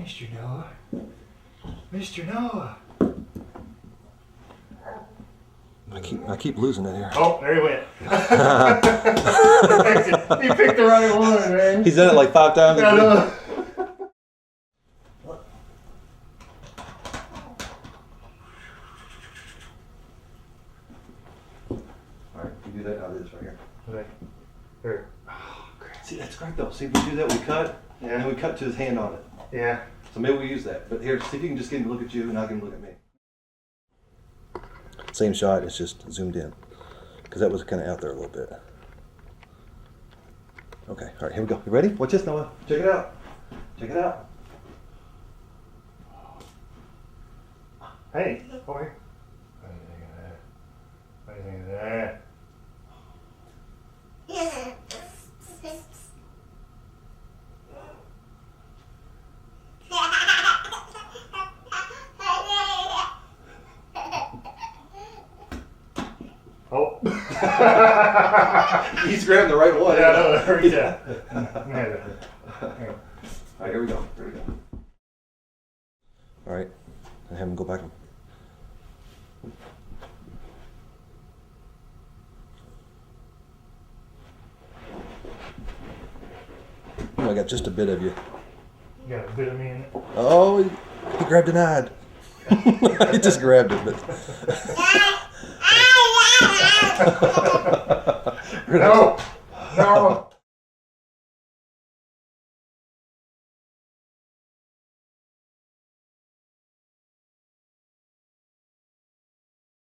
Mr. Noah. Mr. Noah. I keep losing it here. Oh, there he went. He picked the right one, man. He's done it like 5 times. I know. Alright, you do that, I'll do this right here. Okay. Here. Oh, great. See, that's great though. See, if we do that, we cut, Yeah. and we cut to his hand on it. Yeah. So maybe we use that. But here, see if you can just get him to look at you, and I'll get him to look at me. Same shot, it's just zoomed in. Because that was kind of out there a little bit. Okay, alright, here we go. You ready? Watch this, Noah. Check it out. Check it out. Hey, over here. What do you think of that? What do you think of that? Oh. He's grabbing the right one. Yeah, I know. Hurry down. Alright, here we go. Here we go. Alright, and have him go back. Oh, I got just a bit of you. You got a bit of me in it. Oh, he grabbed an eye. He just grabbed it, but. No! No!